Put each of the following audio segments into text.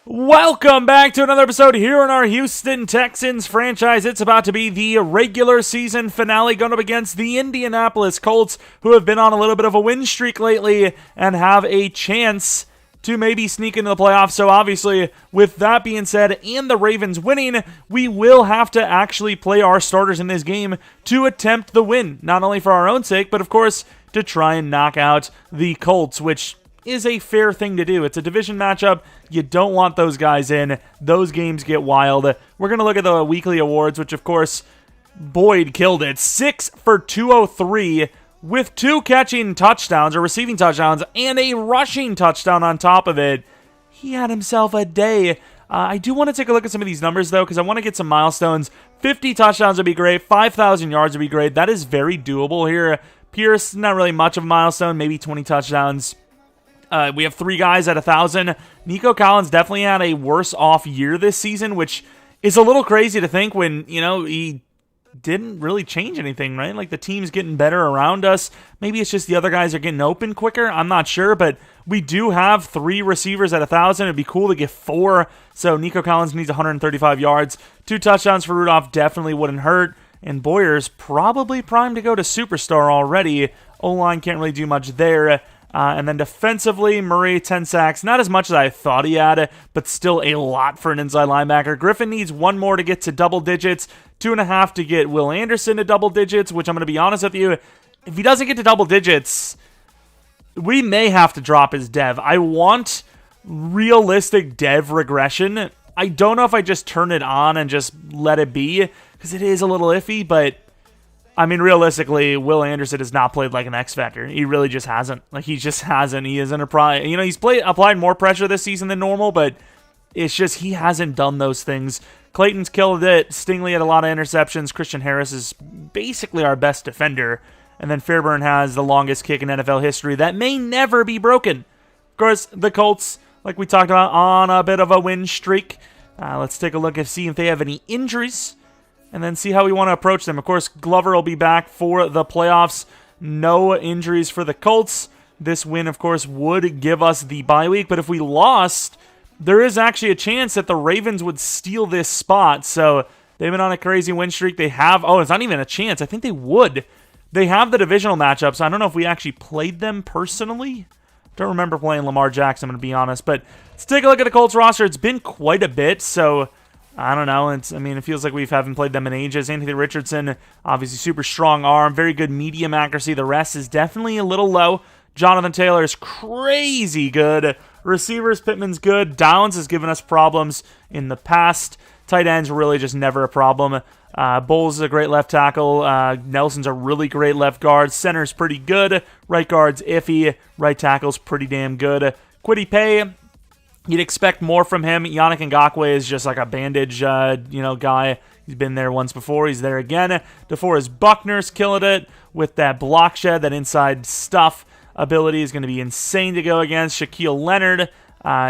Welcome back to another episode here in our Houston Texans franchise. It's about to be the regular season finale going up against the Indianapolis Colts, who have been on a little bit of a win streak lately and have a chance to maybe sneak into the playoffs. So obviously, with that being said, and the Ravens winning, we will have to actually play our starters in this game to attempt the win, not only for our own sake, but of course, to try and knock out the Colts, which is a fair thing to do. It's a division matchup. You don't want those guys in. Those games get wild. We're going to look at the weekly awards, which, of course, Boyd killed it. 6 for 203 with 2 catching touchdowns or receiving touchdowns and a rushing touchdown on top of it. He had himself a day. I do want to take a look at some of these numbers, though, because I want to get some milestones. 50 touchdowns would be great. 5,000 yards would be great. That is very doable here. Pierce, not really much of a milestone. Maybe 20 touchdowns. We have 3 guys at 1,000. Nico Collins definitely had a worse off year this season, which is a little crazy to think when, he didn't really change anything, right? Like, the team's getting better around us. Maybe it's just the other guys are getting open quicker. I'm not sure, but we do have 3 receivers at 1,000. It'd be cool to get 4. So Nico Collins needs 135 yards. 2 touchdowns for Rudolph definitely wouldn't hurt. And Boyer's probably primed to go to superstar already. O-line can't really do much there. And then defensively, Murray, 10 sacks. Not as much as I thought he had, but still a lot for an inside linebacker. Griffin needs 1 more to get to double digits, 2.5 to get Will Anderson to double digits, which I'm going to be honest with you, if he doesn't get to double digits, we may have to drop his dev. I want realistic dev regression. I don't know if I just turn it on and just let it be, because it is a little iffy, but I mean, realistically, Will Anderson has not played like an X Factor. He really just hasn't. Like, he just hasn't. He isn't he's applied more pressure this season than normal, but it's just he hasn't done those things. Clayton's killed it. Stingley had a lot of interceptions. Christian Harris is basically our best defender. And then Fairburn has the longest kick in NFL history that may never be broken. Of course, the Colts, like we talked about, on a bit of a win streak. Let's take a look and see if they have any injuries, and then see how we want to approach them. Of course, Glover will be back for the playoffs. No injuries for the Colts. This win, of course, would give us the bye week. But if we lost, there is actually a chance that the Ravens would steal this spot. So they've been on a crazy win streak. They have, it's not even a chance. I think they would. They have the divisional matchups. I don't know if we actually played them personally. Don't remember playing Lamar Jackson, I'm going to be honest. But let's take a look at the Colts roster. It's been quite a bit, so I don't know. It feels like we haven't played them in ages. Anthony Richardson, obviously super strong arm, very good medium accuracy. The rest is definitely a little low. Jonathan Taylor is crazy good. Receivers, Pittman's good. Downs has given us problems in the past. Tight ends really just never a problem. Bowles is a great left tackle. Nelson's a really great left guard. Center's pretty good. Right guard's iffy. Right tackle's pretty damn good. Kwity Paye, you'd expect more from him. Yannick Ngakoue is just like a bandage, guy. He's been there once before. He's there again. DeForest Buckner's killing it with that block shed. That inside stuff ability is going to be insane to go against. Shaquille Leonard,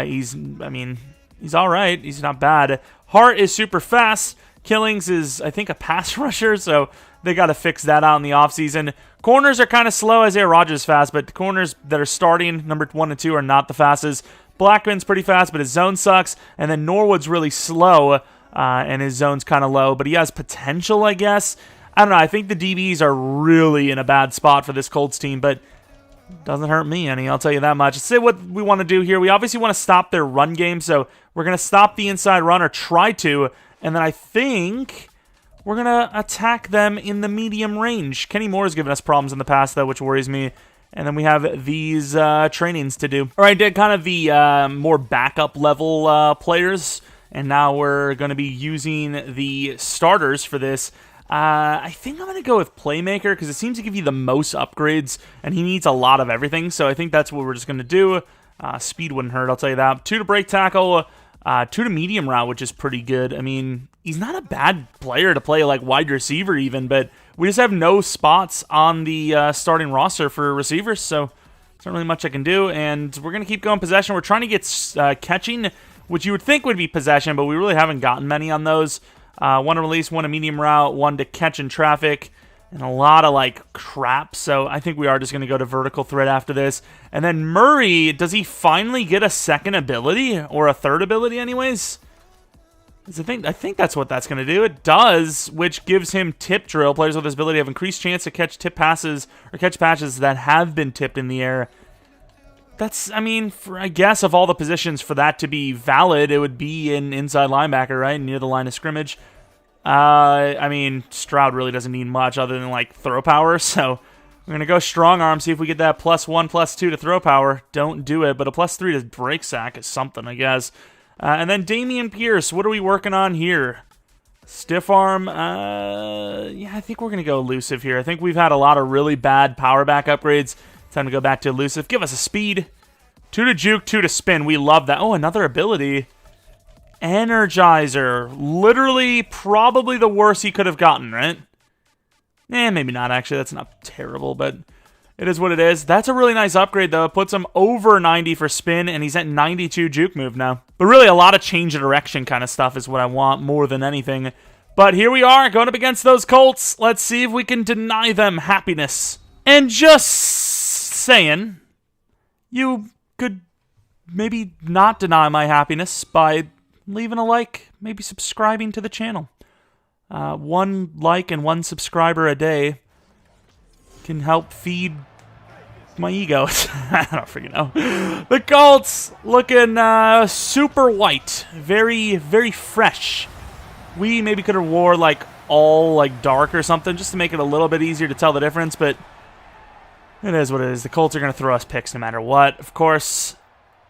he's all right. He's not bad. Hart is super fast. Killings is, I think, a pass rusher, so they got to fix that out in the offseason. Corners are kind of slow. Isaiah Rodgers fast, but the corners that are starting, number 1 and 2, are not the fastest. Blackman's pretty fast, but his zone sucks. And then Norwood's really slow, and his zone's kind of low, but he has potential, I guess. I don't know. I think the DBs are really in a bad spot for this Colts team, but doesn't hurt me any, I'll tell you that much. Let's see what we want to do here. We obviously want to stop their run game, so we're going to stop the inside run, or try to, and then I think we're going to attack them in the medium range. Kenny Moore has given us problems in the past, though, which worries me. And then we have these trainings to do. All right, did kind of the more backup level players, and now we're going to be using the starters for this. I think I'm going to go with Playmaker because it seems to give you the most upgrades, and he needs a lot of everything. So I think that's what we're just going to do. Speed wouldn't hurt, I'll tell you that. 2 to break tackle, 2 to medium route, which is pretty good. I mean, he's not a bad player to play like wide receiver even, but we just have no spots on the starting roster for receivers, so there's not really much I can do. And we're going to keep going possession. We're trying to get catching, which you would think would be possession, but we really haven't gotten many on those. 1 to release, 1 to medium route, 1 to catch in traffic. and a lot of, like, crap. So I think we are just going to go to vertical threat after this. And then Murray, does he finally get a second ability? Or a third ability anyways? I think that's what that's going to do. It does, which gives him tip drill. Players with this ability have increased chance to catch tip passes or catch passes that have been tipped in the air. That's, I mean, I guess of all the positions for that to be valid, it would be an inside linebacker, right, near the line of scrimmage. I mean, Stroud really doesn't need much other than, like, throw power, so we're going to go strong arm, see if we get that +1, +2 to throw power. Don't do it, but a +3 to break sack is something, I guess. And then Dameon Pierce, what are we working on here? Stiff arm, yeah, I think we're going to go elusive here. I think we've had a lot of really bad power back upgrades. Time to go back to elusive. Give us a speed. 2 to juke, 2 to spin. We love that. Oh, another ability. Energizer. Literally, probably the worst he could have gotten, right? Maybe not, actually. That's not terrible, but it is what it is. That's a really nice upgrade, though. It puts him over 90 for spin, and he's at 92 juke move now. But really, a lot of change of direction kind of stuff is what I want more than anything. But here we are, going up against those Colts. Let's see if we can deny them happiness. And just saying, you could maybe not deny my happiness by leaving a like, maybe subscribing to the channel. 1 like and 1 subscriber a day can help feed my ego. I don't freaking know. The Colts looking super white, very, very fresh. We maybe could have wore like all like dark or something just to make it a little bit easier to tell the difference, but it is what it is. The Colts are going to throw us picks no matter what. Of course,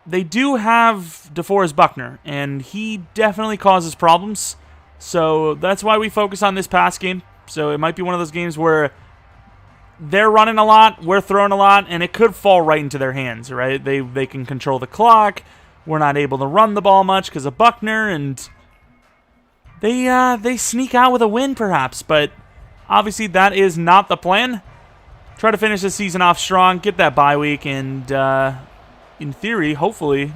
they do have DeForest Buckner, and he definitely causes problems. So that's why we focus on this pass game. So it might be one of those games where they're running a lot, we're throwing a lot, and it could fall right into their hands, right? They can control the clock. We're not able to run the ball much because of Buckner, and they sneak out with a win perhaps. But obviously that is not the plan. Try to finish the season off strong, get that bye week, and in theory, hopefully,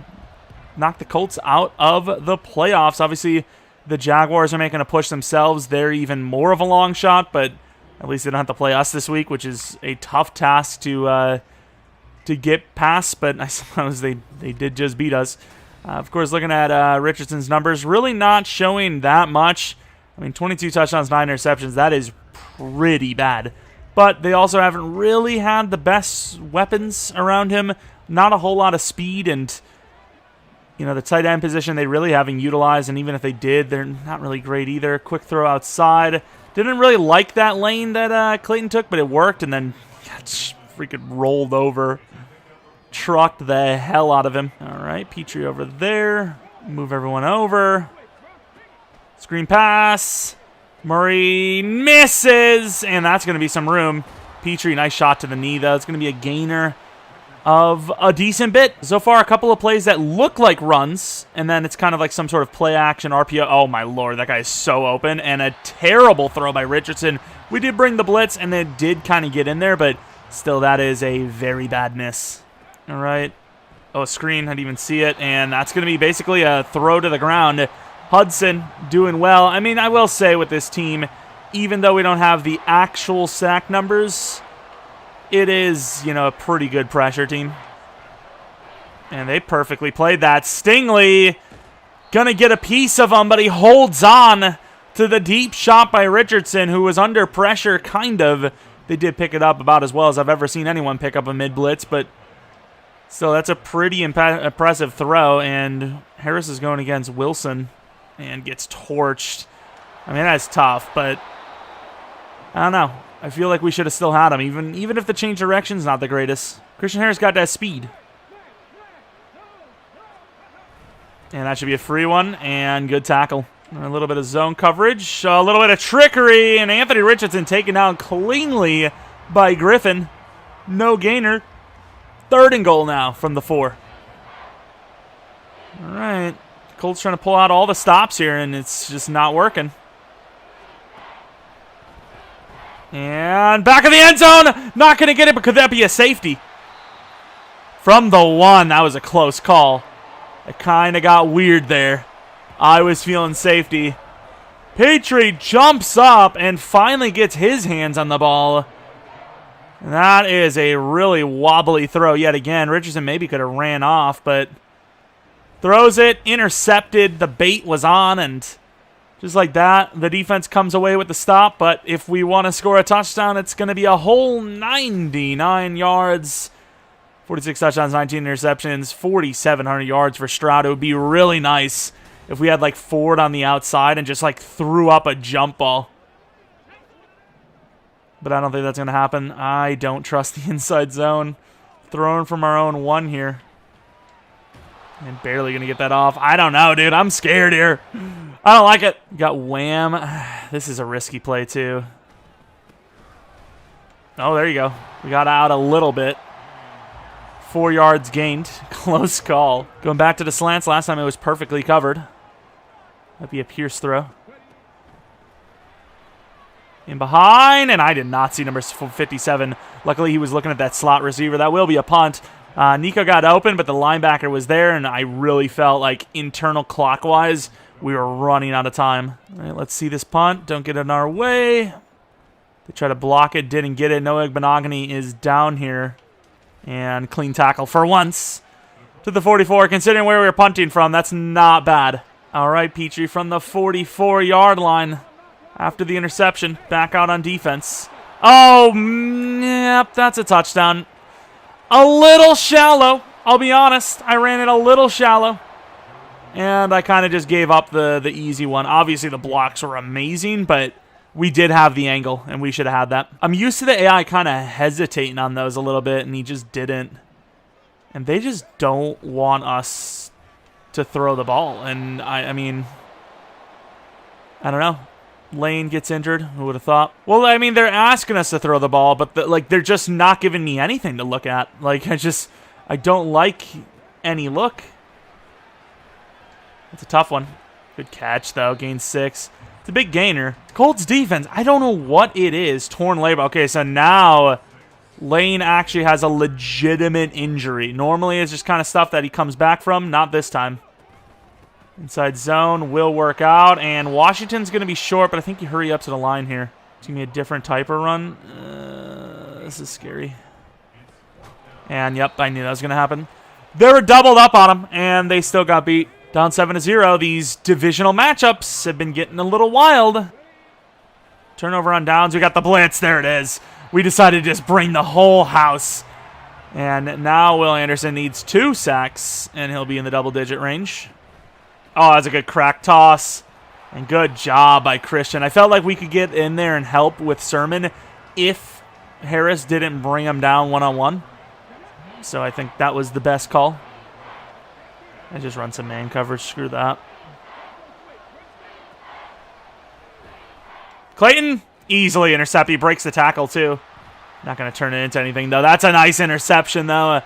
knock the Colts out of the playoffs. Obviously, the Jaguars are making a push themselves. They're even more of a long shot, but at least they don't have to play us this week, which is a tough task to get past, but I suppose they did just beat us. Of course, looking at Richardson's numbers, really not showing that much. I mean, 22 touchdowns, 9 interceptions. That is pretty bad. But they also haven't really had the best weapons around him. Not a whole lot of speed, and you know, the tight end position they really haven't utilized, and even if they did, they're not really great either. Quick throw outside. Didn't really like that lane that Clayton took, but it worked, and then got freaking rolled over. Trucked the hell out of him. All right, Petrie over there. Move everyone over. Screen pass. Murray misses, and that's going to be some room. Petrie, nice shot to the knee, though. It's going to be a gainer of a decent bit. So far, a couple of plays that look like runs, and then it's kind of like some sort of play action RPO. Oh, my Lord, that guy is so open, and a terrible throw by Richardson. We did bring the blitz, and it did kind of get in there, but still, that is a very bad miss. All right. Oh, a screen. I didn't even see it, and that's going to be basically a throw to the ground. Hudson doing well. I mean, I will say with this team, even though we don't have the actual sack numbers, it is, you know, a pretty good pressure team. And they perfectly played that. Stingley gonna get a piece of him, but he holds on to the deep shot by Richardson, who was under pressure, kind of. They did pick it up about as well as I've ever seen anyone pick up a mid-blitz, but still, that's a pretty impressive throw, and Harris is going against Wilson and gets torched. I mean, that's tough, but I don't know. I feel like we should have still had him, even if the change direction's not the greatest. Christian Harris got that speed. And that should be a free one, and good tackle. A little bit of zone coverage, a little bit of trickery, and Anthony Richardson taken down cleanly by Griffin. No gainer. 3rd and goal now from the 4. All right. Colts trying to pull out all the stops here, and it's just not working. And back of the end zone. Not going to get it, but could that be a safety? From the 1, that was a close call. It kind of got weird there. I was feeling safety. Petrie jumps up and finally gets his hands on the ball. That is a really wobbly throw yet again. Richardson maybe could have ran off, but throws it, intercepted. The bait was on, and just like that, the defense comes away with the stop. But if we want to score a touchdown, it's going to be a whole 99 yards. 46 touchdowns, 19 interceptions, 4,700 yards for Stroud. It would be really nice if we had like Ford on the outside and just like threw up a jump ball. But I don't think that's going to happen. I don't trust the inside zone. Throwing from our own 1 here. And barely going to get that off. I don't know, dude. I'm scared here. I don't like it. Got wham. This is a risky play, too. Oh, there you go. We got out a little bit. 4 yards gained. Close call. Going back to the slants. Last time it was perfectly covered. That'd be a Pierce throw. In behind, and I did not see number 57. Luckily, he was looking at that slot receiver. That will be a punt. Nico got open, but the linebacker was there, and I really felt like internal clockwise, we were running out of time. All right, let's see this punt. Don't get it in our way. They try to block it, didn't get it. Noah Benogany is down here, and clean tackle for once. To the 44, considering where we were punting from, that's not bad. All right, Petrie from the 44-yard line. After the interception, back out on defense. Oh, yep, that's a touchdown. A little shallow, I'll be honest. I ran it a little shallow. And I kind of just gave up the easy one. Obviously, the blocks were amazing, but we did have the angle, and we should have had that. I'm used to the AI kind of hesitating on those a little bit, and he just didn't. And they just don't want us to throw the ball. And, I mean, I don't know. Lane gets injured. Who would have thought? Well, I mean, they're asking us to throw the ball, but they're just not giving me anything to look at. Like, I don't like any look. It's a tough one. Good catch, though. Gain 6. It's a big gainer. Colts defense, I don't know what it is. Torn labor. Okay, so now Lane actually has a legitimate injury. Normally, it's just kind of stuff that he comes back from. Not this time. Inside zone will work out, and Washington's going to be short, but I think you hurry up to the line here. It's going to be a different type of run. This is scary. And, yep, I knew that was going to happen. They were doubled up on him, and they still got beat. Down 7-0. These divisional matchups have been getting a little wild. Turnover on downs. We got the blitz. There it is. We decided to just bring the whole house. And now Will Anderson needs 2 sacks, and he'll be in the double-digit range. Oh, that's a good crack toss. And good job by Christian. I felt like we could get in there and help with Sermon if Harris didn't bring him down one-on-one. So I think that was the best call. I just run some man coverage. Screw that. Clayton, easily intercept. He breaks the tackle, too. Not going to turn it into anything, though. That's a nice interception, though.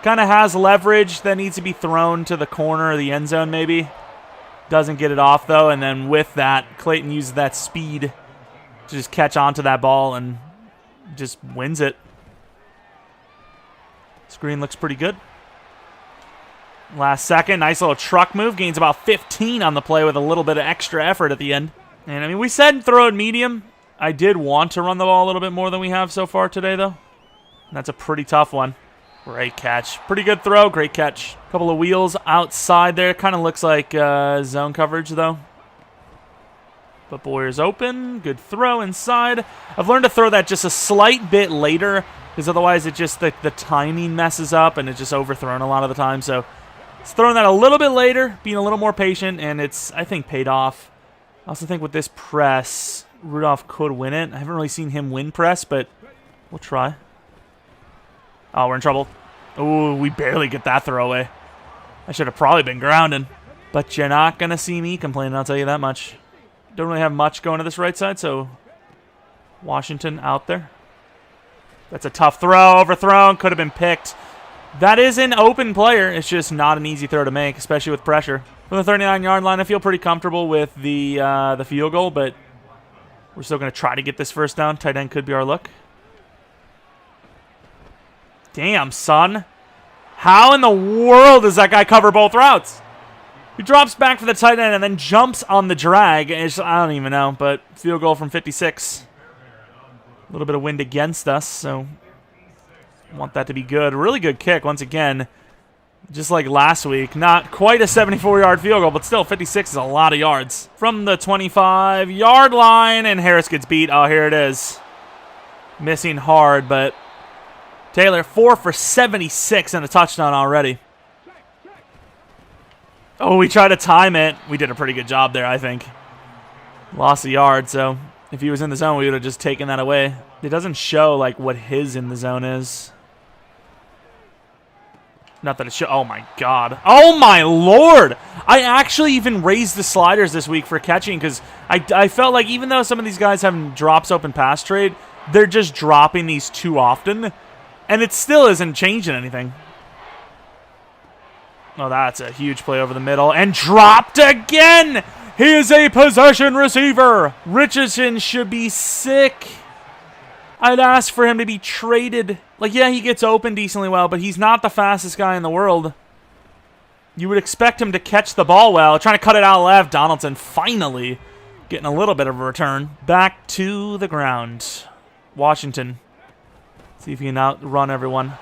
Kind of has leverage that needs to be thrown to the corner of the end zone, maybe. Doesn't get it off, though. And then with that, Clayton uses that speed to just catch onto that ball and just wins it. Screen looks pretty good. Last second, nice little truck move. Gains about 15 on the play with a little bit of extra effort at the end. And, I mean, we said throw it medium. I did want to run the ball a little bit more than we have so far today, though. And that's a pretty tough one. Great catch. Pretty good throw. Great catch. Couple of wheels outside there. Kind of looks like zone coverage, though. But Boyer's open. Good throw inside. I've learned to throw that just a slight bit later because otherwise it just the timing messes up and it's just overthrown a lot of the time. So it's throwing that a little bit later, being a little more patient, and it's, I think, paid off. I also think with this press, Rudolph could win it. I haven't really seen him win press, but we'll try. Oh, we're in trouble. Oh, we barely get that throw away. I should have probably been grounding. But you're not going to see me complaining, I'll tell you that much. Don't really have much going to this right side, so Washington out there. That's a tough throw, overthrown, could have been picked. That is an open player. It's just not an easy throw to make, especially with pressure. From the 39-yard line, I feel pretty comfortable with the field goal, but we're still going to try to get this first down. Tight end could be our look. Damn, son. How in the world does that guy cover both routes? He drops back for the tight end and then jumps on the drag. I don't even know, but field goal from 56. A little bit of wind against us, so want that to be good. Really good kick once again. Just like last week. Not quite a 74-yard field goal, but still 56 is a lot of yards. From the 25-yard line, and Harris gets beat. Oh, here it is. Missing hard, but Taylor 4 for 76 and a touchdown already. Oh, we tried to time it. We did a pretty good job there, I think. Lost a yard, so if he was in the zone, we would have just taken that away. It doesn't show like what his in the zone is. Not that it should. Oh, my God. Oh, my Lord. I actually even raised the sliders this week for catching because I felt like even though some of these guys have drops open pass trade, they're just dropping these too often, and it still isn't changing anything. Oh, that's a huge play over the middle. And dropped again. He is a possession receiver. Richardson should be sick. I'd ask for him to be traded. Like, yeah, he gets open decently well, but he's not the fastest guy in the world. You would expect him to catch the ball well. Trying to cut it out left. Donaldson finally getting a little bit of a return. Back to the ground. Washington. See if he can outrun everyone.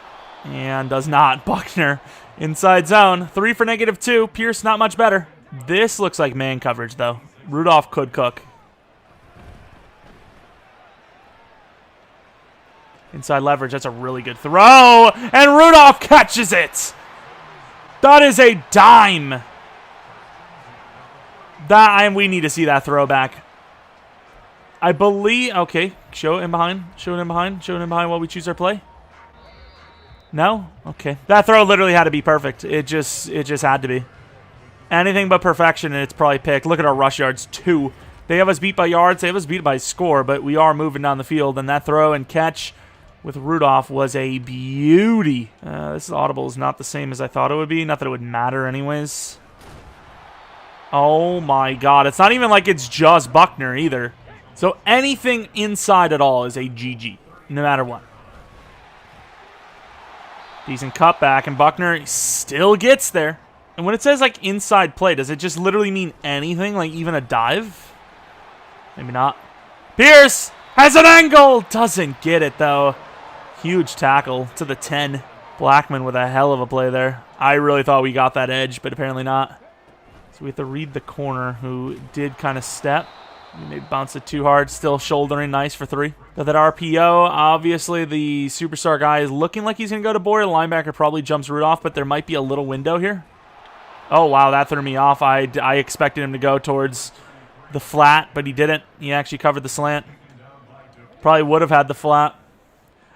And does not. Buckner inside zone. 3 for -2. Pierce not much better. This looks like man coverage, though. Rudolph could cook. Inside leverage. That's a really good throw. And Rudolph catches it. That is a dime. We need to see that throw back. I believe. Okay. Show it in behind. Show it in behind. Show it in behind while we choose our play. No? Okay. That throw literally had to be perfect. It just had to be. Anything but perfection, and it's probably picked. Look at our rush yards, 2. They have us beat by yards. They have us beat by score, but we are moving down the field, and that throw and catch with Rudolph was a beauty. This audible is not the same as I thought it would be. Not that it would matter anyways. Oh, my God. It's not even like it's just Buckner either. So anything inside at all is a GG, no matter what. Decent cutback, and Buckner still gets there. And when it says, like, inside play, does it just literally mean anything, like even a dive? Maybe not. Pierce has an angle. Doesn't get it, though. Huge tackle to the 10. Blackman with a hell of a play there. I really thought we got that edge, but apparently not. So we have to read the corner, who did kind of step. Maybe bounced it too hard. Still shouldering nice for 3. Got that RPO. Obviously, the superstar guy is looking like he's going to go to Boyer. The linebacker probably jumps Rudolph, but there might be a little window here. Oh, wow, that threw me off. I expected him to go towards the flat, but he didn't. He actually covered the slant. Probably would have had the flat.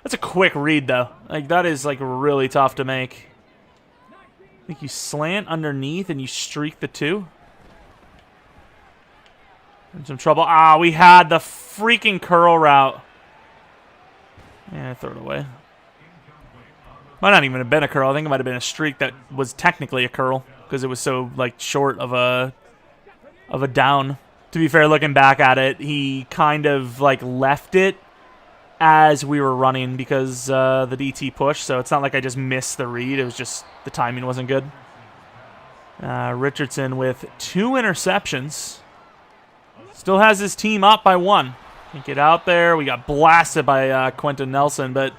That's a quick read, though. Like, that is, like, really tough to make. I think you slant underneath and you streak the 2. In some trouble. Ah, we had the freaking curl route. Yeah, throw it away. Might not even have been a curl. I think it might have been a streak that was technically a curl because it was so like short of a down. To be fair, looking back at it, he kind of like left it as we were running because the DT pushed. So it's not like I just missed the read. It was just the timing wasn't good. Richardson with 2 interceptions. Still has his team up by 1. Can't get out there. We got blasted by Quentin Nelson, but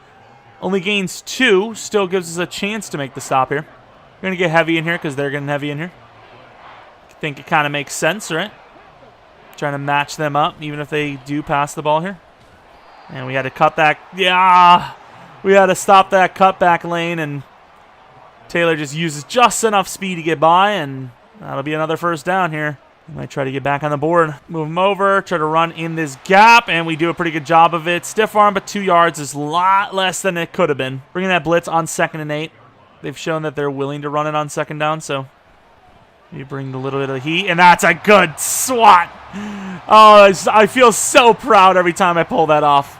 only gains 2. Still gives us a chance to make the stop here. We're going to get heavy in here because they're getting heavy in here. I think it kind of makes sense, right? Trying to match them up, even if they do pass the ball here. And we had to cut that. Yeah! We had to stop that cutback lane, and Taylor just uses just enough speed to get by, and that'll be another first down here. We might try to get back on the board. Move him over, try to run in this gap, and we do a pretty good job of it. Stiff arm, but 2 yards is a lot less than it could have been. Bringing that blitz on 2nd and 8. They've shown that they're willing to run it on 2nd down, so you bring a little bit of heat, and that's a good swat. Oh, I feel so proud every time I pull that off.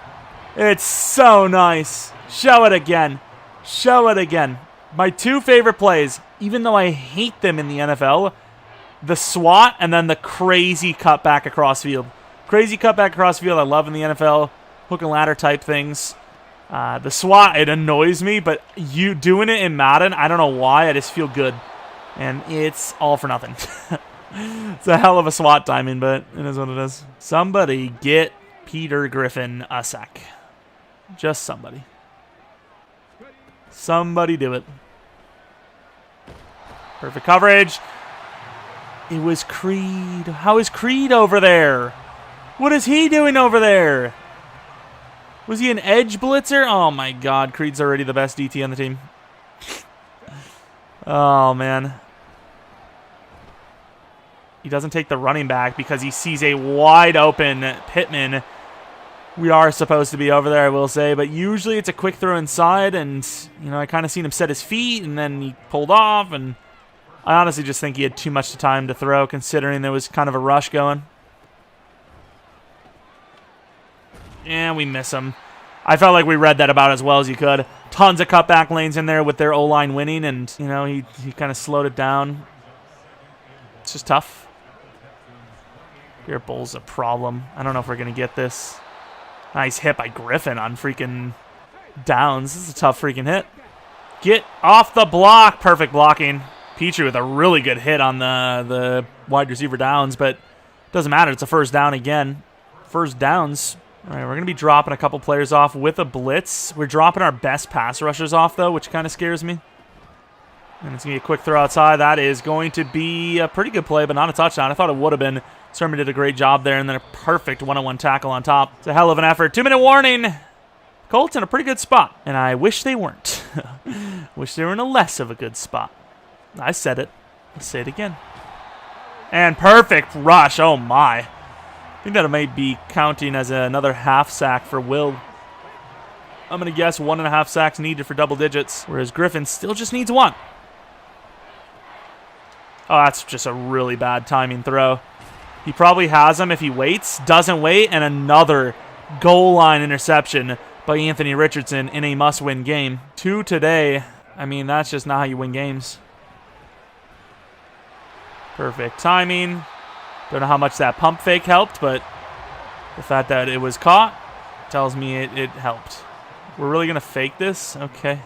It's so nice. Show it again. Show it again. My 2 favorite plays, even though I hate them in the NFL, the swat and then the crazy cutback across field. Crazy cutback across field I love in the NFL. Hook and ladder type things. The swat, it annoys me, but you doing it in Madden, I don't know why. I just feel good. And it's all for nothing. It's a hell of a SWAT timing, but it is what it is. Somebody get Peter Griffin a sack. Just somebody. Somebody do it. Perfect coverage. It was Creed. How is Creed over there? What is he doing over there? Was he an edge blitzer? Oh my god, Creed's already the best DT on the team. Oh man. He doesn't take the running back because he sees a wide open Pittman. We are supposed to be over there, I will say, but usually it's a quick throw inside, and you know, I kind of seen him set his feet and then he pulled off, and I honestly just think he had too much time to throw considering there was kind of a rush going. And we miss him. I felt like we read that about as well as you could. Tons of cutback lanes in there with their O-line winning, and you know, he kind of slowed it down. It's just tough. Your bull's a problem. I don't know if we're going to get this. Nice hit by Griffin on freaking downs. This is a tough freaking hit. Get off the block. Perfect blocking. Petrie with a really good hit on the wide receiver downs, but doesn't matter. It's a first down again. First downs. All right, we're going to be dropping a couple players off with a blitz. We're dropping our best pass rushers off, though, which kind of scares me. And it's going to be a quick throw outside. That is going to be a pretty good play, but not a touchdown. I thought it would have been. Sermon did a great job there, and then a perfect one-on-one tackle on top. It's a hell of an effort. 2-minute warning. Colts in a pretty good spot, and I wish they weren't. Wish they were in a less of a good spot. I said it. I'll say it again. And perfect rush. Oh, my. I think that may be counting as another half sack for Will. I'm going to guess 1.5 sacks needed for double digits, whereas Griffin still just needs 1. Oh, that's just a really bad timing throw. He probably has him if he waits. Doesn't wait, and another goal line interception by Anthony Richardson in a must-win game. 2 today. I mean, that's just not how you win games. Perfect timing. Don't know how much that pump fake helped, but the fact that it was caught tells me it helped. We're really going to fake this? Okay.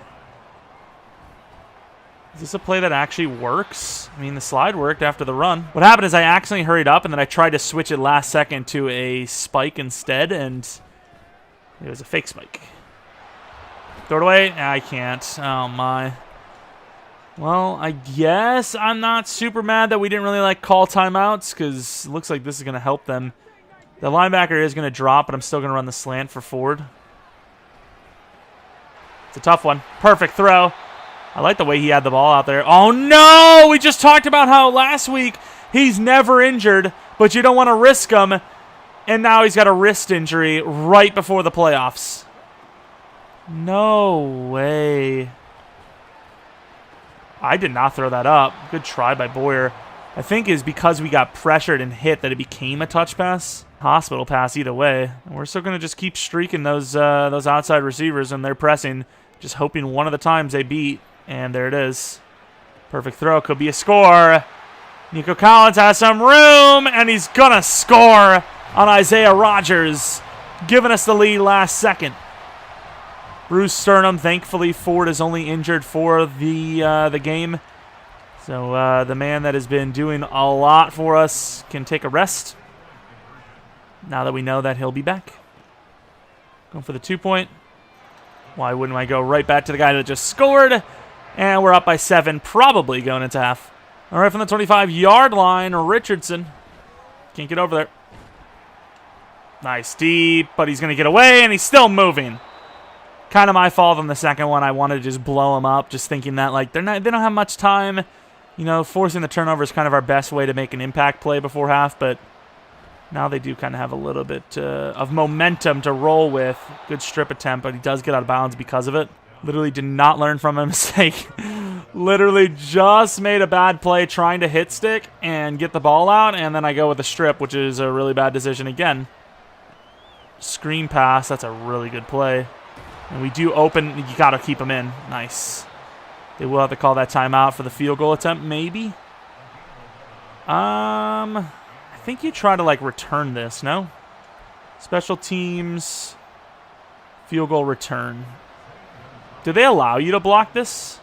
Is this a play that actually works? I mean, the slide worked after the run. What happened is I accidentally hurried up, and then I tried to switch it last second to a spike instead, and it was a fake spike. Throw it away? I can't. Oh, my. Well, I guess I'm not super mad that we didn't really call timeouts, because it looks like this is going to help them. The linebacker is going to drop, but I'm still going to run the slant for Ford. It's a tough one. Perfect throw. I like the way he had the ball out there. Oh, no! We just talked about how last week he's never injured, but you don't want to risk him. And now he's got a wrist injury right before the playoffs. No way. I did not throw that up. Good try by Boyer. I think is because we got pressured and hit that it became a touch pass. Hospital pass either way. We're still going to just keep streaking those outside receivers, and they're pressing, just hoping one of the times they beat. And there it is. Perfect throw. Could be a score. Nico Collins has some room, and he's going to score on Isaiah Rodgers, giving us the lead last second. Bruce Sternum, thankfully, Ford is only injured for the game. So the man that has been doing a lot for us can take a rest now that we know that he'll be back. Going for the 2-point. Why wouldn't I go right back to the guy that just scored? And we're up by 7, probably going into half. All right, from the 25-yard line, Richardson. Can't get over there. Nice deep, but he's going to get away, and he's still moving. Kind of my fault on the second one. I wanted to just blow him up, just thinking that they don't have much time. You know, forcing the turnover is kind of our best way to make an impact play before half, but now they do kind of have a little bit of momentum to roll with. Good strip attempt, but he does get out of bounds because of it. Literally did not learn from a mistake. Literally just made a bad play trying to hit stick and get the ball out, and then I go with a strip, which is a really bad decision again. Screen pass, that's a really good play. And we do open, you got to keep him in. Nice. They will have to call that timeout for the field goal attempt, maybe. I think you try to return this, no? Special teams, field goal return. Do they allow you to block this?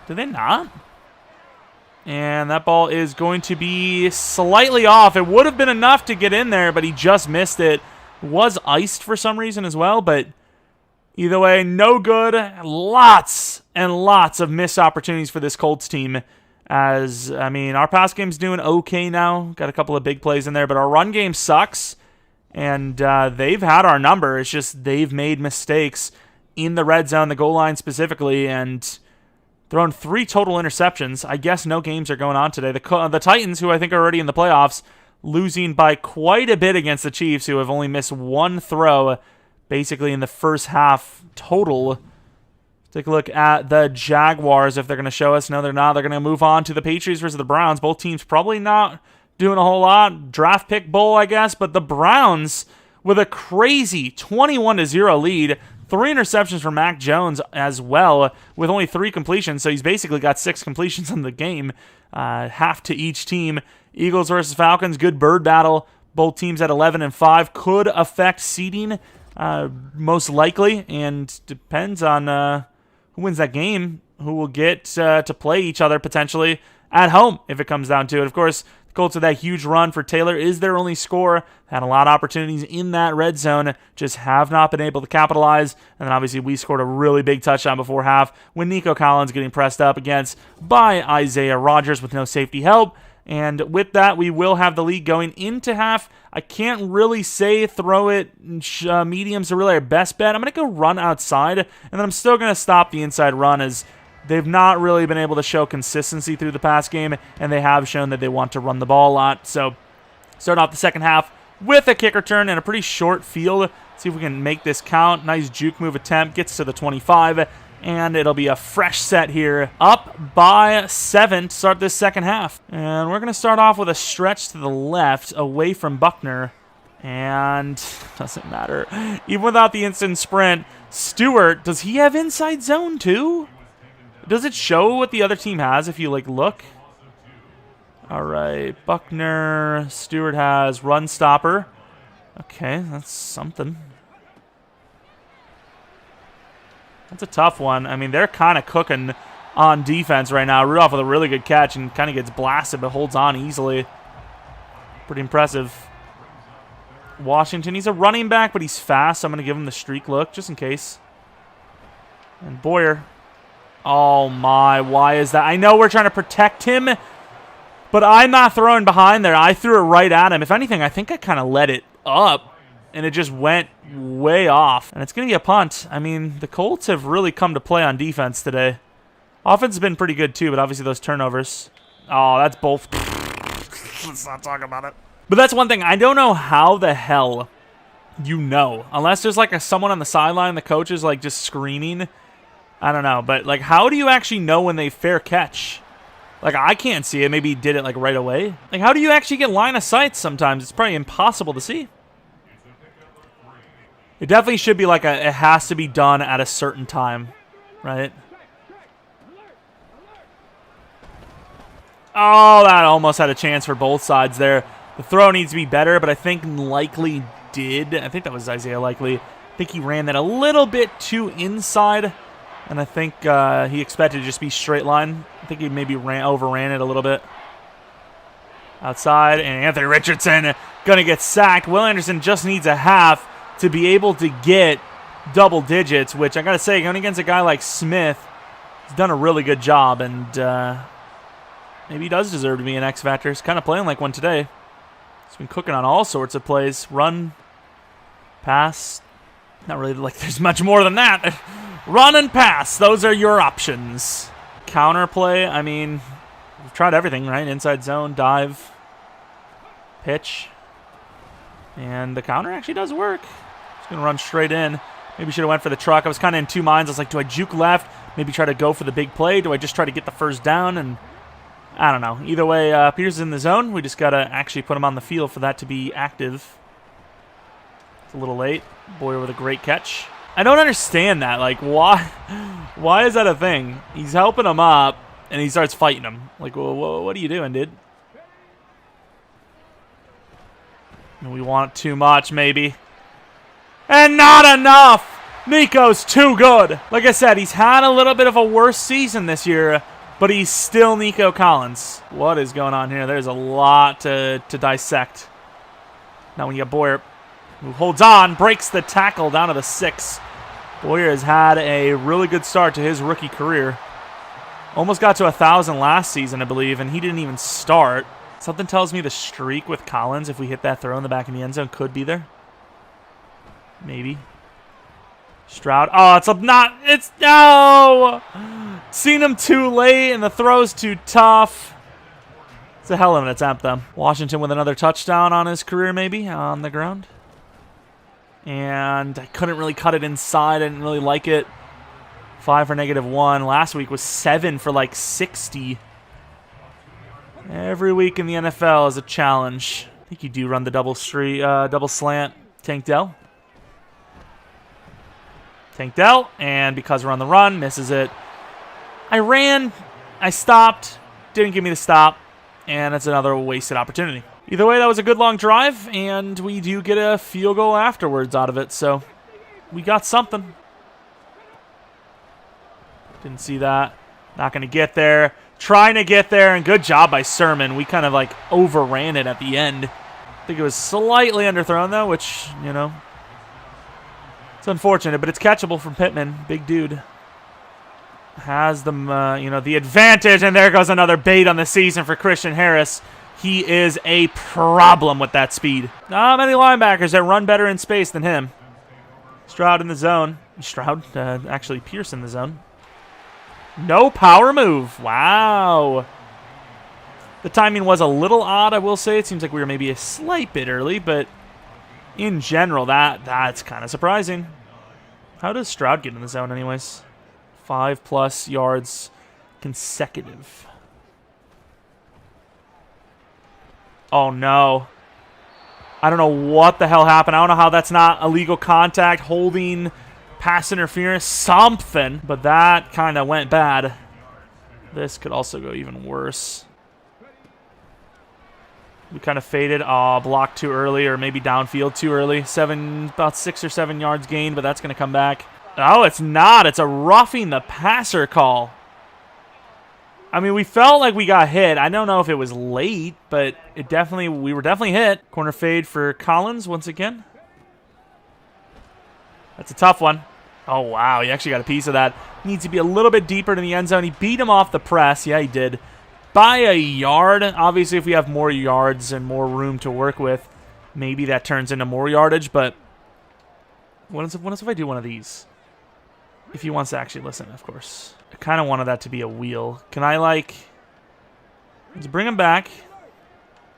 Do they not? And that ball is going to be slightly off. It would have been enough to get in there, but he just missed it. Was iced for some reason as well, but either way, no good. Lots and lots of missed opportunities for this Colts team. As, I mean, our pass game's doing okay now. Got a couple of big plays in there, but our run game sucks. And they've had our number. It's just they've made mistakes in the red zone, the goal line specifically, and thrown 3 total interceptions. I guess no games are going on today. The Titans, who I think are already in the playoffs, losing by quite a bit against the Chiefs, who have only missed 1 throw basically in the first half total. Take a look at the Jaguars if they're going to show us. No, they're not. They're going to move on to the Patriots versus the Browns. Both teams probably not doing a whole lot. Draft pick bowl, I guess, but the Browns with a crazy 21-0 lead. 3 interceptions for Mac Jones as well, with only 3 completions, so he's basically got 6 completions in the game, half to each team. Eagles versus Falcons, good bird battle. Both teams at 11-5 could affect seeding, most likely, and depends on who wins that game, who will get to play each other potentially at home if it comes down to it. Of course, Colts with that huge run for Taylor is their only score. Had a lot of opportunities in that red zone, just have not been able to capitalize. And then obviously we scored a really big touchdown before half when Nico Collins getting pressed up against by Isaiah Rodgers with no safety help. And with that, we will have the lead going into half. I can't really say throw it mediums are really our best bet. I'm going to go run outside, and then I'm still going to stop the inside run as they've not really been able to show consistency through the pass game, and they have shown that they want to run the ball a lot. So start off the second half with a kick return and a pretty short field. See if we can make this count. Nice juke move attempt. Gets to the 25, and it'll be a fresh set here. Up by 7 to start this second half. And we're going to start off with a stretch to the left away from Buckner. And doesn't matter. Even without the instant sprint, Stewart, does he have inside zone too? Does it show what the other team has if you, like, look? All right, Buckner, Stewart has run stopper. Okay, that's something. That's a tough one. I mean, they're kind of cooking on defense right now. Rudolph with a really good catch and kind of gets blasted but holds on easily. Pretty impressive. Washington, he's a running back, but he's fast, so I'm going to give him the streak look just in case. And Boyer. Oh my, why is that? I know we're trying to protect him, but I'm not throwing behind there. I threw it right at him. If anything, I think I kind of let it up, and it just went way off. And it's going to be a punt. I mean, the Colts have really come to play on defense today. Offense has been pretty good too, but obviously those turnovers. Oh, that's both. Let's not talk about it. But that's one thing. I don't know how the hell you know. Unless there's like someone on the sideline, the coach is like just screaming. I don't know, but like, how do you actually know when they fair catch? Like, I can't see it. Maybe he did it like right away. Like, how do you actually get line of sight sometimes? It's probably impossible to see. It definitely should be like it has to be done at a certain time, right? Oh, that almost had a chance for both sides there. The throw needs to be better, but I think Likely did. I think that was Isaiah Likely. I think he ran that a little bit too inside. And I think he expected to just be straight line. I think he maybe overran it a little bit. Outside, and Anthony Richardson going to get sacked. Will Anderson just needs a half to be able to get double digits, which I got to say, going against a guy like Smith, he's done a really good job, and maybe he does deserve to be an X Factor. He's kind of playing like one today. He's been cooking on all sorts of plays. Run, pass. Not really like there's much more than that. Run and pass. Those are your options. Counter play. I mean, we've tried everything, right? Inside zone, dive, pitch. And the counter actually does work. Just going to run straight in. Maybe should have went for the truck. I was kind of in two minds. I was like, do I juke left? Maybe try to go for the big play? Do I just try to get the first down? And I don't know. Either way, Pierce is in the zone. We just got to actually put him on the field for that to be active. It's a little late. Boyer with a great catch. I don't understand that. Like, why? Why is that a thing? He's helping him up, and he starts fighting him. Like, well, what are you doing, dude? We want too much, maybe. And not enough! Nico's too good. Like I said, he's had a little bit of a worse season this year, but he's still Nico Collins. What is going on here? There's a lot to dissect. Now when you got Boyer, who holds on, breaks the tackle down to the 6. Boyer has had a really good start to his rookie career. Almost got to 1,000 last season, I believe, and he didn't even start. Something tells me the streak with Collins, if we hit that throw in the back of the end zone, could be there. Maybe. Stroud. Oh, it's no! Seen him too late, and the throw's too tough. It's a hell of an attempt, though. Washington with another touchdown on his career, maybe, on the ground. And I couldn't really cut it inside. I didn't really like it. 5 for -1. Last week was 7 for like 60. Every week in the NFL is a challenge. I think you do run the double slant. Tank Dell. Tank Dell, and because we're on the run, misses it. I ran, I stopped, didn't give me the stop, and it's another wasted opportunity. Either way, that was a good long drive, and we do get a field goal afterwards out of it, so we got something. Didn't see that. Not going to get there. Trying to get there, and good job by Sermon. We kind of like overran it at the end. I think it was slightly underthrown, though, which, you know, it's unfortunate, but it's catchable from Pittman. Big dude. Has them, the advantage, and there goes another bait on the season for Christian Harris. He is a problem with that speed. Not many linebackers that run better in space than him. Stroud in the zone. Actually Pierce in the zone. No power move. Wow. The timing was a little odd, I will say. It seems like we were maybe a slight bit early, but in general, that's kind of surprising. How does Stroud get in the zone anyways? 5+ yards consecutive. Oh, no. I don't know what the hell happened. I don't know how that's not illegal contact, holding, pass interference, something. But that kind of went bad. This could also go even worse. We kind of faded. Oh, blocked too early, or maybe downfield too early. About 6 or 7 yards gained, but that's going to come back. Oh, it's not. It's a roughing the passer call. I mean, we felt like we got hit. I don't know if it was late, but we were definitely hit. Corner fade for Collins once again. That's a tough one. Oh, wow. He actually got a piece of that. Needs to be a little bit deeper in the end zone. He beat him off the press. Yeah, he did. By a yard. Obviously, if we have more yards and more room to work with, maybe that turns into more yardage. But what if I do one of these? If he wants to actually listen, of course. I kind of wanted that to be a wheel. Can I, let's bring him back,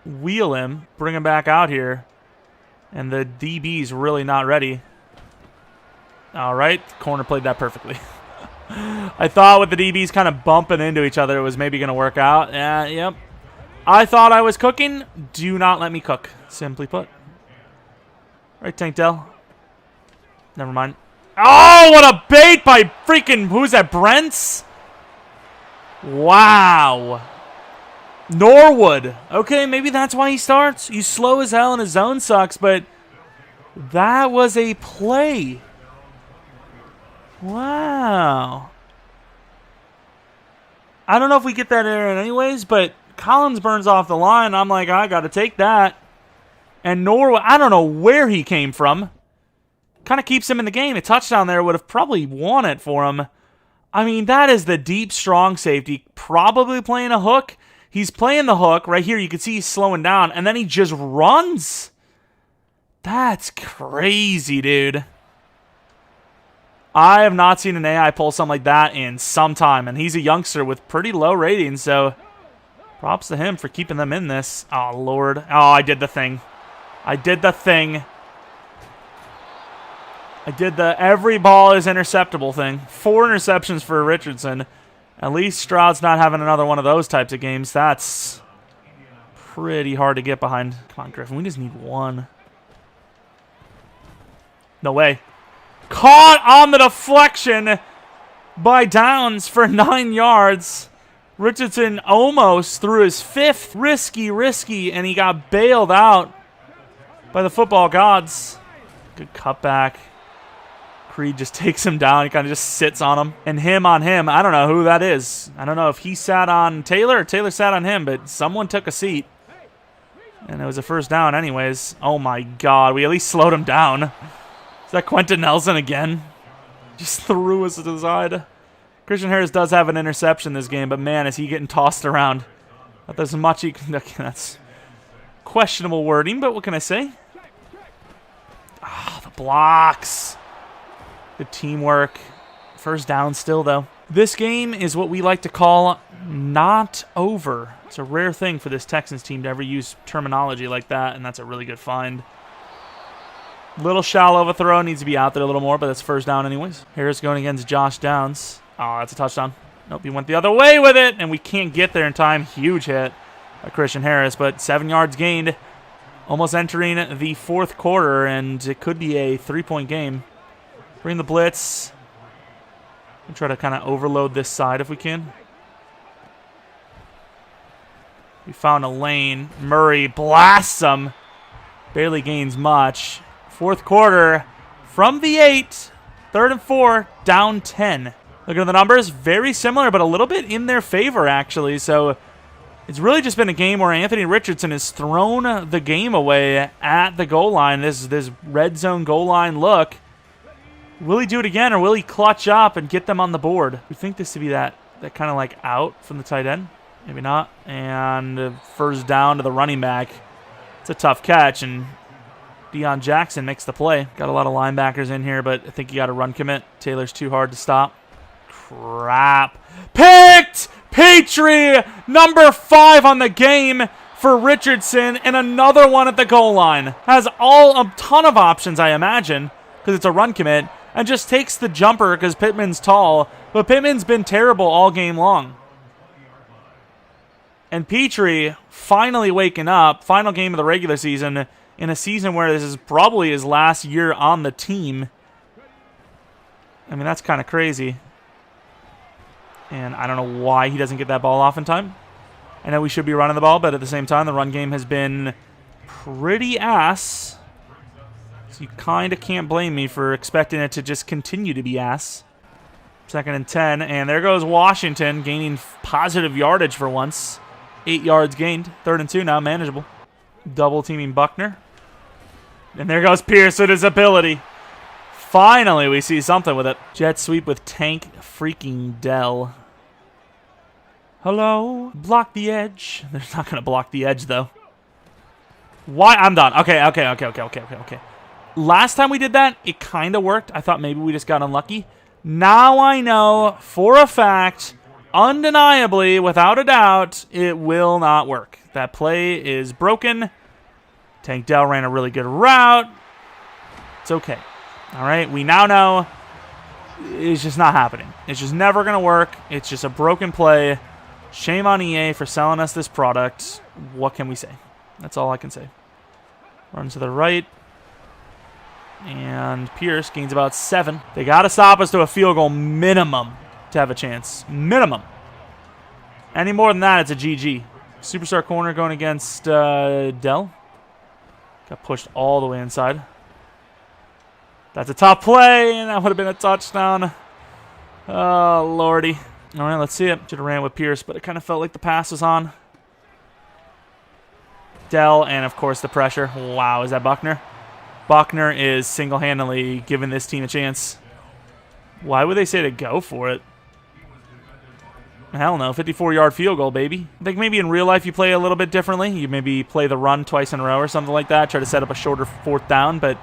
wheel him, bring him back out here, and the DB's really not ready. All right, corner played that perfectly. I thought with the DBs kind of bumping into each other, it was maybe going to work out. Yep. I thought I was cooking. Do not let me cook, simply put. Right, Tank Dell. Never mind. Oh, what a bait by freaking, who's that, Brents? Wow. Norwood. Okay, maybe that's why he starts. He's slow as hell and his zone sucks, but that was a play. Wow. I don't know if we get that error anyways, but Collins burns off the line. I'm like, I got to take that. And Norwood, I don't know where he came from. Kind of keeps him in the game. A touchdown there would have probably won it for him. I mean, that is the deep, strong safety. Probably playing a hook. He's playing the hook. Right here, you can see he's slowing down. And then he just runs. That's crazy, dude. I have not seen an AI pull something like that in some time. And he's a youngster with pretty low ratings. So, props to him for keeping them in this. Oh, Lord. Oh, I did the thing. I did the thing. I did the every ball is interceptable thing. 4 interceptions for Richardson. At least Stroud's not having another one of those types of games. That's pretty hard to get behind. Come on, Griffin. We just need one. No way. Caught on the deflection by Downs for 9 yards. Richardson almost threw his 5th. Risky, and he got bailed out by the football gods. Good cutback. Creed just takes him down. He kind of just sits on him. And him on him, I don't know who that is. I don't know if he sat on Taylor or Taylor sat on him, but someone took a seat. And it was a first down anyways. Oh my God, we at least slowed him down. Is that Quentin Nelson again? Just threw us to the side. Christian Harris does have an interception this game, but man, is he getting tossed around. Not there's much he can... Okay, that's questionable wording, but what can I say? Ah, the blocks. Good teamwork. First down still, though. This game is what we like to call not over. It's a rare thing for this Texans team to ever use terminology like that, and that's a really good find. Little shallow of a throw. Needs to be out there a little more, but that's first down anyways. Harris going against Josh Downs. Oh, that's a touchdown. Nope, he went the other way with it, and we can't get there in time. Huge hit by Christian Harris, but 7 yards gained. Almost entering the fourth quarter, and it could be a 3-point game. Bring the blitz. We'll try to kind of overload this side if we can. We found a lane. Murray blasts him. Barely gains much. Fourth quarter from the 8. 3rd and 4. Down 10. Looking at the numbers, very similar, but a little bit in their favor, actually. So it's really just been a game where Anthony Richardson has thrown the game away at the goal line. This red zone goal line look. Will he do it again, or will he clutch up and get them on the board? We think this to be that kind of like out from the tight end. Maybe not. And first down to the running back. It's a tough catch, and Deion Jackson makes the play. Got a lot of linebackers in here, but I think you got a run commit. Taylor's too hard to stop. Crap. Picked! Petrie, number 5 on the game for Richardson, and another one at the goal line. Has a ton of options, I imagine, because it's a run commit, and just takes the jumper because Pittman's tall, but Pittman's been terrible all game long. And Petrie finally waking up, final game of the regular season, in a season where this is probably his last year on the team. I mean, that's kind of crazy. And I don't know why he doesn't get that ball off in time. I know we should be running the ball, but at the same time, the run game has been pretty ass. So you kind of can't blame me for expecting it to just continue to be ass. 2nd and 10, and there goes Washington, gaining positive yardage for once. 8 yards gained. 3rd and 2 now, manageable. Double teaming Buckner. And there goes Pierce with his ability. Finally, we see something with it. Jet sweep with Tank freaking Dell. Hello? Block the edge. They're not going to block the edge, though. Why? I'm done. Okay. Last time we did that, it kind of worked. I thought maybe we just got unlucky. Now I know for a fact, undeniably, without a doubt, it will not work. That play is broken. Tank Dell ran a really good route. It's okay. All right, we now know it's just not happening. It's just never going to work. It's just a broken play. Shame on EA for selling us this product. What can we say? That's all I can say. Runs to the right. And Pierce gains about 7. They got to stop us to a field goal minimum to have a chance. Minimum. Any more than that, it's a GG. Superstar corner going against Dell. Got pushed all the way inside. That's a top play, and that would have been a touchdown. Oh, lordy. All right, let's see it. Should have ran with Pierce, but it kind of felt like the pass was on. Dell, and of course the pressure. Wow, is that Buckner? Buckner is single-handedly giving this team a chance. Why would they say to go for it? Hell no, 54-yard field goal, baby. I think maybe in real life you play a little bit differently. You maybe play the run twice in a row or something like that. Try to set up a shorter 4th down, but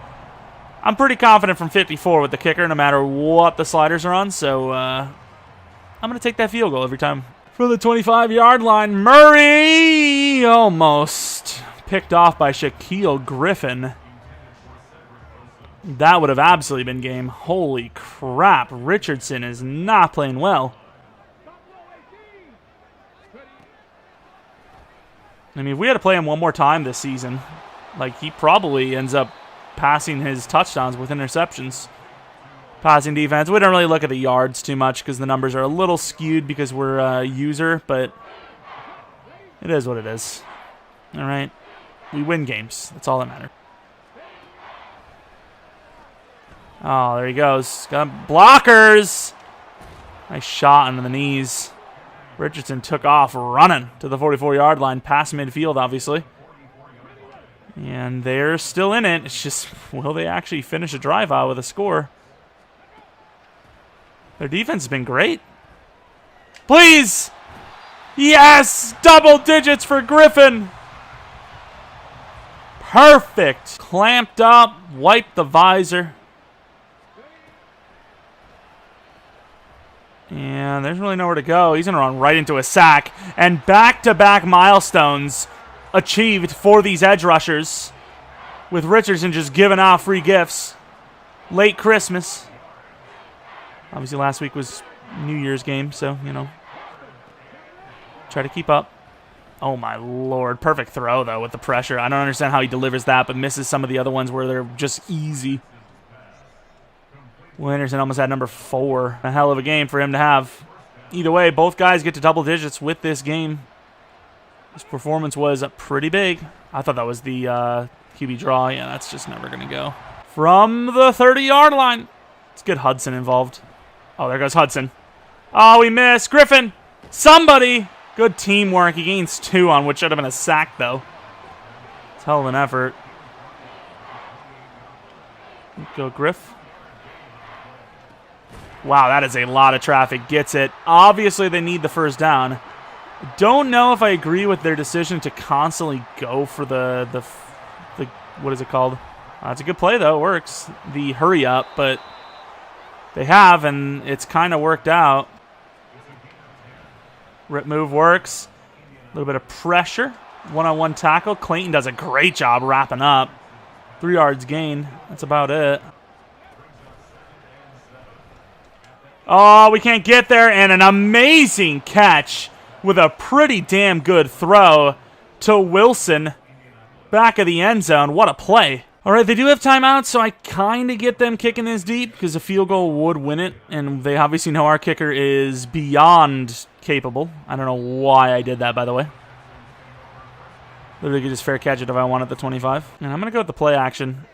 I'm pretty confident from 54 with the kicker no matter what the sliders are on, so I'm going to take that field goal every time. For the 25-yard line, Murray almost picked off by Shaquille Griffin. That would have absolutely been game. Holy crap, Richardson is not playing well. I mean, if we had to play him one more time this season, like, he probably ends up passing his touchdowns with interceptions. Passing defense. We don't really look at the yards too much because the numbers are a little skewed because we're a user, but it is what it is. All right. We win games. That's all that matters. Oh, there he goes. Got blockers. Nice shot into the knees. Richardson took off running to the 44-yard line, past midfield, obviously. And they're still in it. It's just, will they actually finish a drive out with a score? Their defense has been great. Please! Yes! Double digits for Griffin! Perfect! Clamped up, wiped the visor. And there's really nowhere to go. He's going to run right into a sack. And back-to-back milestones achieved for these edge rushers, with Richardson just giving out free gifts. Late Christmas. Obviously last week was New Year's game, so, you know, try to keep up. Oh, my Lord. Perfect throw, though, with the pressure. I don't understand how he delivers that, but misses some of the other ones where they're just easy. Will Anderson almost had number 4. A hell of a game for him to have. Either way, both guys get to double digits with this game. His performance was pretty big. I thought that was the QB draw. Yeah, that's just never going to go. From the 30-yard line. Let's get Hudson involved. Oh, there goes Hudson. Oh, we missed. Griffin. Somebody. Good teamwork. He gains 2 on what should have been a sack, though. It's a hell of an effort. Go Griff. Wow, that is a lot of traffic. Gets it. Obviously, they need the first down. Don't know if I agree with their decision to constantly go for the what is it called? It's a good play, though. It works. The hurry up, but they have, and it's kind of worked out. Rip move works. A little bit of pressure. One-on-one tackle. Clayton does a great job wrapping up. 3 yards gain. That's about it. Oh, we can't get there. And an amazing catch with a pretty damn good throw to Wilson. Back of the end zone. What a play. All right, they do have timeouts, so I kind of get them kicking this deep because a field goal would win it. And they obviously know our kicker is beyond capable. I don't know why I did that, by the way. Literally could just fair catch it if I want at the 25. And I'm going to go with the play action.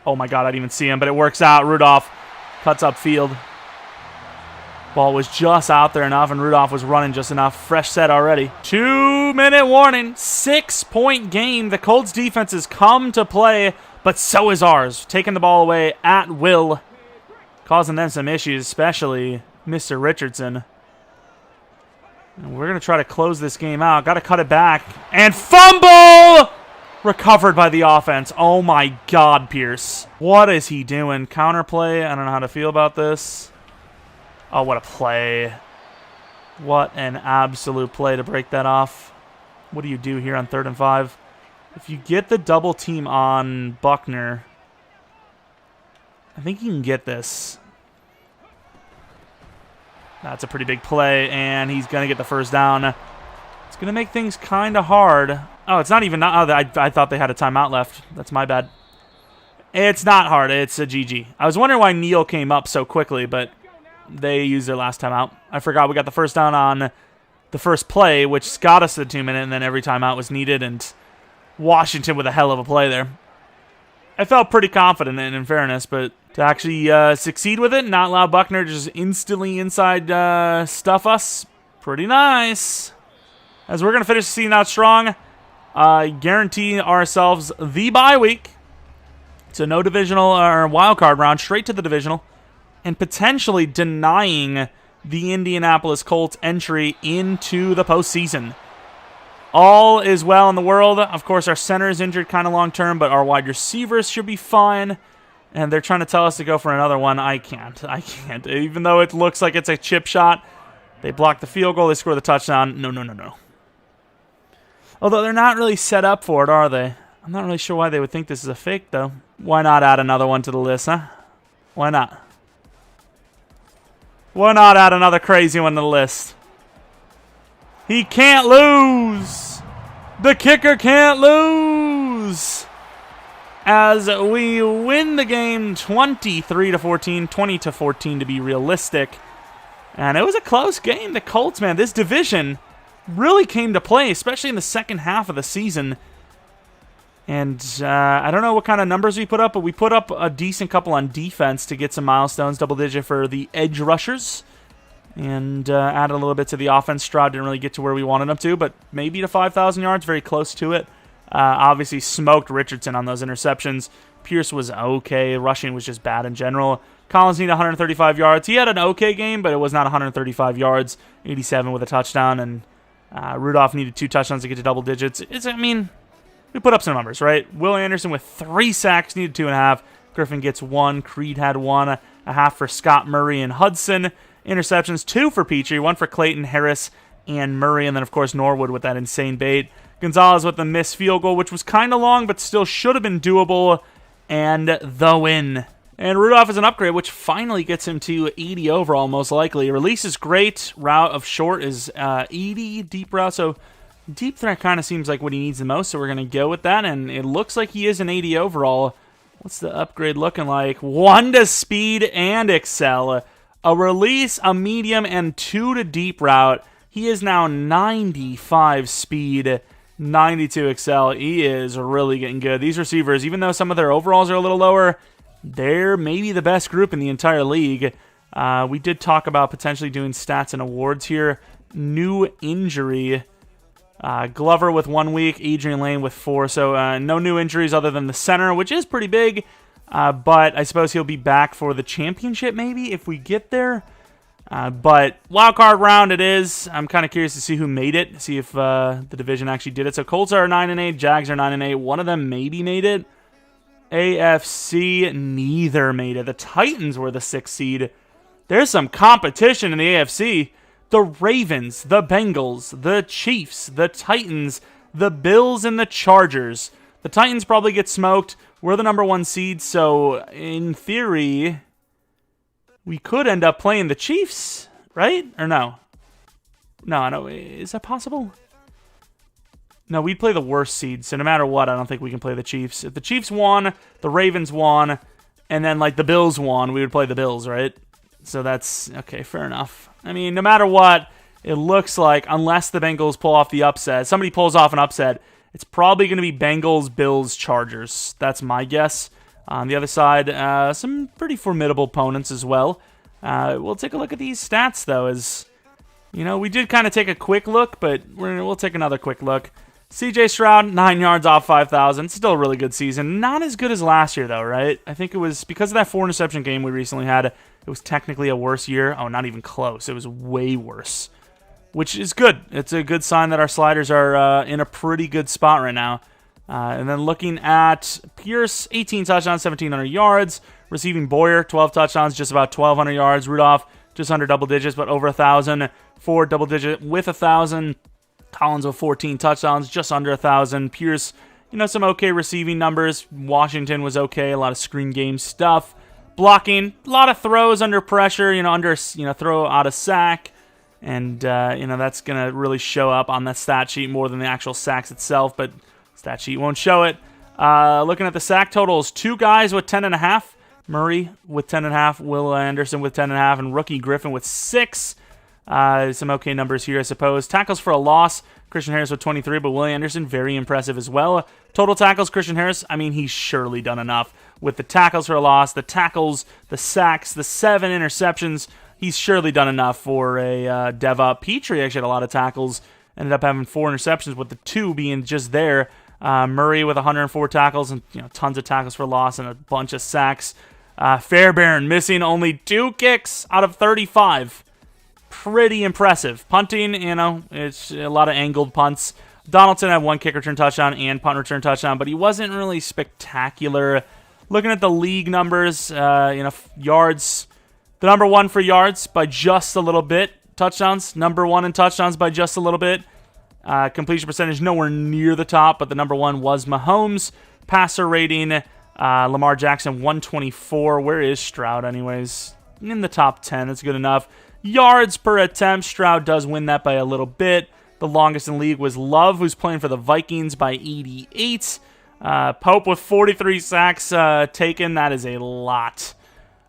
Oh my God, I didn't even see him, but it works out. Rudolph cuts up field. Ball was just out there enough, and Rudolph was running just enough. Fresh set already. 2-minute warning. 6-point game. The Colts defense has come to play, but so is ours. Taking the ball away at will. Causing them some issues, especially Mr. Richardson. And we're going to try to close this game out. Got to cut it back. And fumble! Recovered by the offense. Oh my God, Pierce. What is he doing? Counterplay. I don't know how to feel about this. Oh, what a play. What an absolute play to break that off. What do you do here on 3rd and 5? If you get the double team on Buckner, I think you can get this. That's a pretty big play, and he's going to get the first down. It's going to make things kind of hard. Oh, it's not even... I thought they had a timeout left. That's my bad. It's not hard. It's a GG. I was wondering why Neal came up so quickly, but they used their last timeout. I forgot we got the first down on the first play, which got us the 2-minute, and then every timeout was needed, and Washington with a hell of a play there. I felt pretty confident in fairness, but to actually succeed with it, not allow Buckner to just instantly inside stuff us, pretty nice. As we're going to finish the season out strong, guarantee ourselves the bye week. So no divisional or wild card round, straight to the divisional, and potentially denying the Indianapolis Colts entry into the postseason. All is well in the world. Of course, our center is injured kind of long term, but our wide receivers should be fine. And they're trying to tell us to go for another one. I can't. Even though it looks like it's a chip shot, they block the field goal, they score the touchdown. No. Although they're not really set up for it, are they? I'm not really sure why they would think this is a fake, though. Why not add another one to the list, huh? Why not? Why not add another crazy one to the list? He can't lose. The kicker can't lose. As we win the game 23-14, 20-14 to be realistic. And it was a close game. The Colts, man, this division really came to play, especially in the second half of the season. And I don't know what kind of numbers we put up, but we put up a decent couple on defense to get some milestones, double-digit for the edge rushers. And added a little bit to the offense. Stroud didn't really get to where we wanted him to, but maybe to 5,000 yards, very close to it. Obviously smoked Richardson on those interceptions. Pierce was okay. Rushing was just bad in general. Collins needed 135 yards. He had an okay game, but it was not 135 yards. 87 with a touchdown, and Rudolph needed 2 touchdowns to get to double digits. We put up some numbers, right? Will Anderson with 3 sacks, needed 2.5. Griffin gets 1. Creed had 1.5 for Scott Murray and Hudson. Interceptions, 2 for Petrie, 1 for Clayton, Harris, and Murray. And then, of course, Norwood with that insane bait. Gonzalez with the missed field goal, which was kind of long, but still should have been doable. And the win. And Rudolph is an upgrade, which finally gets him to 80 overall, most likely. Release is great. Route of short is 80. Deep route, so deep threat kind of seems like what he needs the most, so we're going to go with that. And it looks like he is an 80 overall. What's the upgrade looking like? 1 to speed and excel. A release, a medium, and 2 to deep route. He is now 95 speed, 92 excel. He is really getting good. These receivers, even though some of their overalls are a little lower, they're maybe the best group in the entire league. We did talk about potentially doing stats and awards here. New injury. Glover with 1 week, Adrian Lane with 4. So no new injuries other than the center, which is pretty big. But I suppose he'll be back for the championship maybe if we get there. But wild card round it is. I'm kind of curious to see who made it, see if the division actually did it. So Colts are 9-8, Jags are 9-8. One of them maybe made it. AFC, neither made it. The Titans were the 6th seed. There's some competition in the AFC. The Ravens, the Bengals, the Chiefs, the Titans, the Bills, and the Chargers. The Titans probably get smoked. We're the number 1 seed, so in theory, we could end up playing the Chiefs, right? Or no? No, is that possible? No, we'd play the worst seed, so no matter what, I don't think we can play the Chiefs. If the Chiefs won, the Ravens won, and then like the Bills won, we would play the Bills, right? So that's, okay, fair enough. I mean, no matter what, it looks like, unless the Bengals pull off the upset, somebody pulls off an upset, it's probably going to be Bengals, Bills, Chargers. That's my guess. On the other side, some pretty formidable opponents as well. We'll take a look at these stats, though, as, you know, we did kind of take a quick look, but we'll take another quick look. CJ Stroud, 9 yards off 5,000. Still a really good season. Not as good as last year, though, right? I think it was because of that 4-interception game we recently had. It was technically a worse year. Oh, not even close. It was way worse, which is good. It's a good sign that our sliders are in a pretty good spot right now. And then looking at Pierce, 18 touchdowns, 1,700 yards. Receiving Boyer, 12 touchdowns, just about 1,200 yards. Rudolph, just under double digits, but over 1,000. Ford, double digit with 1,000. Collins with 14 touchdowns, just under 1,000. Pierce, you know, some okay receiving numbers. Washington was okay, a lot of screen game stuff. Blocking, a lot of throws under pressure, throw out of sack. And, that's going to really show up on that stat sheet more than the actual sacks itself, but stat sheet won't show it. Looking at the sack totals, 2 guys with 10.5. Murray with 10.5, Will Anderson with 10.5, and rookie Griffin with 6. Some okay numbers here, I suppose. Tackles for a loss, Christian Harris with 23, but Will Anderson, very impressive as well. Total tackles, Christian Harris, I mean, he's surely done enough. With the tackles for a loss, the tackles, the sacks, the 7 interceptions, he's surely done enough for a dev up. Petrie actually had a lot of tackles, ended up having 4 interceptions, with the 2 being just there. Murray with 104 tackles and tons of tackles for loss and a bunch of sacks. Fairbairn missing only 2 kicks out of 35. Pretty impressive. Punting, it's a lot of angled punts. Donaldson had 1 kick return touchdown and punt return touchdown, but he wasn't really spectacular. Looking at the league numbers, yards, the number 1 for yards by just a little bit. Touchdowns, number 1 in touchdowns by just a little bit. Completion percentage nowhere near the top, but the number 1 was Mahomes. Passer rating, Lamar Jackson 124. Where is Stroud anyways? In the top 10, that's good enough. Yards per attempt, Stroud does win that by a little bit. The longest in the league was Love, who's playing for the Vikings, by 88. Pope with 43 sacks taken. That is a lot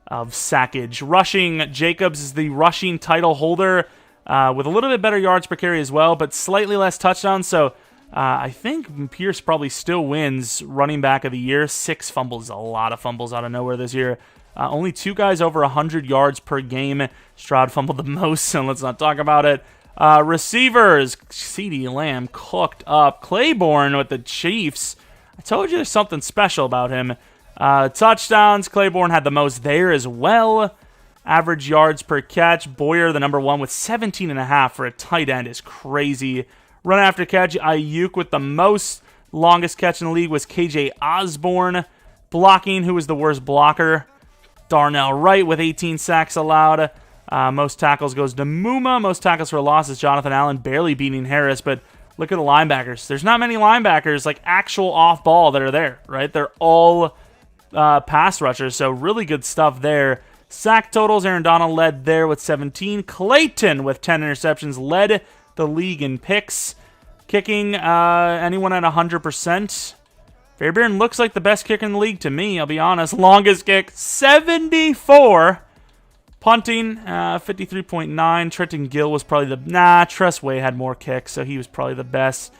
of sackage. Rushing, Jacobs is the rushing title holder with a little bit better yards per carry as well, but slightly less touchdowns. So I think Pierce probably still wins running back of the year. 6 fumbles, a lot of fumbles out of nowhere this year. Only 2 guys over 100 yards per game. Stroud fumbled the most, so let's not talk about it. Receivers, CeeDee Lamb cooked up. Claiborne with the Chiefs. I told you there's something special about him. Touchdowns, Claiborne had the most there as well. Average yards per catch, Boyer the number 1 with 17.5 for a tight end is crazy. Run after catch, Ayuk with the most. Longest catch in the league was KJ Osborne. Blocking, who was the worst blocker? Darnell Wright with 18 sacks allowed. Most tackles goes to Muma. Most tackles for a loss is Jonathan Allen, barely beating Harris. But look at the linebackers. There's not many linebackers, like actual off-ball, that are there, right? They're all pass rushers, so really good stuff there. Sack totals, Aaron Donald led there with 17. Clayton with 10 interceptions led the league in picks. Kicking, anyone at 100%? Fairbairn looks like the best kicker in the league to me, I'll be honest. Longest kick, 74. Punting, 53.9. Trenton Gill was probably the... Tress Way had more kicks, so he was probably the best.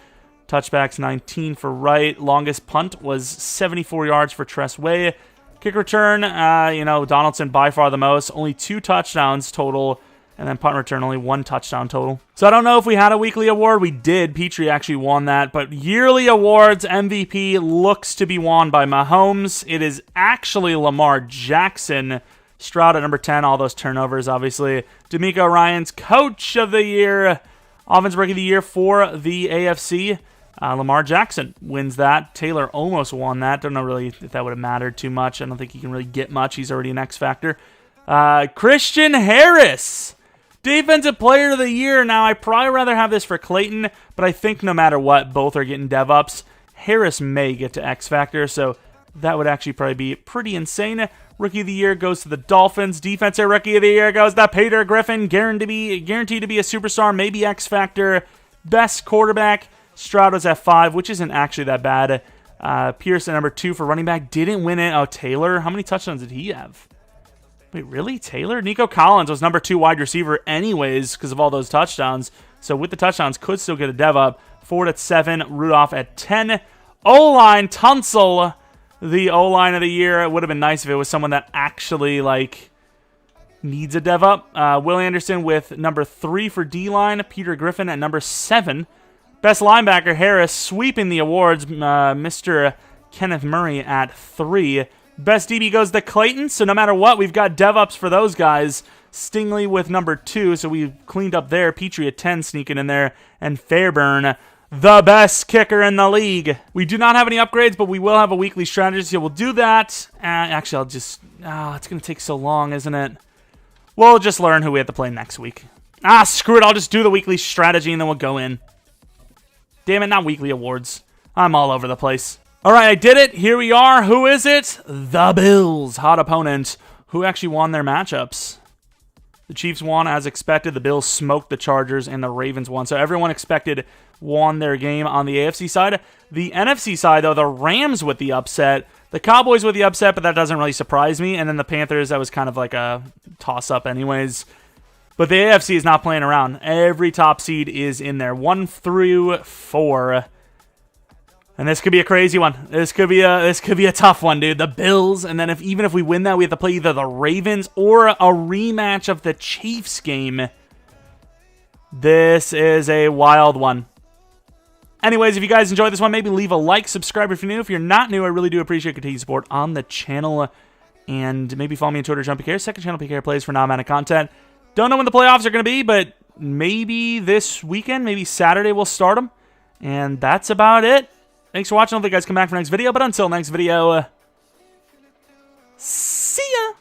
Touchbacks, 19 for Wright. Longest punt was 74 yards for Tress Way. Kick return, Donaldson by far the most. Only 2 touchdowns total. And then punt return, only 1 touchdown total. So I don't know if we had a weekly award. We did. Petrie actually won that. But yearly awards, MVP looks to be won by Mahomes. It is actually Lamar Jackson. Stroud at number 10. All those turnovers, obviously. D'Amico Ryans, Coach of the Year. Offensive Rookie of the Year for the AFC. Lamar Jackson wins that. Taylor almost won that. Don't know really if that would have mattered too much. I don't think he can really get much. He's already an X Factor. Christian Harris, Defensive Player of the Year. Now, I'd probably rather have this for Clayton, but I think no matter what, both are getting dev ups. Harris may get to X Factor, so that would actually probably be pretty insane. Rookie of the Year goes to the Dolphins. Defensive Rookie of the Year goes to Peter Griffin, guaranteed to be a superstar, maybe X Factor. Best quarterback, Stroud was at 5, which isn't actually that bad. Pierce at number 2 for running back. Didn't win it. Oh, Taylor, how many touchdowns did he have? Wait, really? Taylor? Nico Collins was number 2 wide receiver anyways because of all those touchdowns. So with the touchdowns, could still get a dev up. Ford at 7, Rudolph at 10. O-line, Tunsil, the O-line of the year. It would have been nice if it was someone that actually, needs a dev up. Will Anderson with number 3 for D-line. Peter Griffin at number 7. Best linebacker, Harris, sweeping the awards. Mr. Kenneth Murray at 3. Best DB goes to Clayton, so no matter what, we've got dev-ups for those guys. Stingley with number 2, so we've cleaned up there. Petrie at 10 sneaking in there. And Fairburn, the best kicker in the league. We do not have any upgrades, but we will have a weekly strategy, so we'll do that. Actually, I'll just... it's going to take so long, isn't it? We'll just learn who we have to play next week. Screw it, I'll just do the weekly strategy, and then we'll go in. Damn it, not weekly awards. I'm all over the place. All right, I did it. Here we are. Who is it? The Bills. Hot opponent. Who actually won their matchups? The Chiefs won as expected. The Bills smoked the Chargers, and the Ravens won. So everyone expected won their game on the AFC side. The NFC side, though, the Rams with the upset. The Cowboys with the upset, but that doesn't really surprise me. And then the Panthers, that was kind of like a toss-up anyways. But the AFC is not playing around. Every top seed is in there. 1 through 4. And this could be a crazy one. This could be a tough one, dude. The Bills, and then even if we win that, we have to play either the Ravens or a rematch of the Chiefs game. This is a wild one. Anyways, if you guys enjoyed this one, maybe leave a like, subscribe if you're new. If you're not new, I really do appreciate continued support on the channel. And maybe follow me on Twitter, JeromepkR. Second channel, PKR Plays for non-Madden content. Don't know when the playoffs are going to be, but maybe this weekend, maybe Saturday we'll start them. And that's about it. Thanks for watching. Hopefully you guys come back for the next video. But until next video, see ya!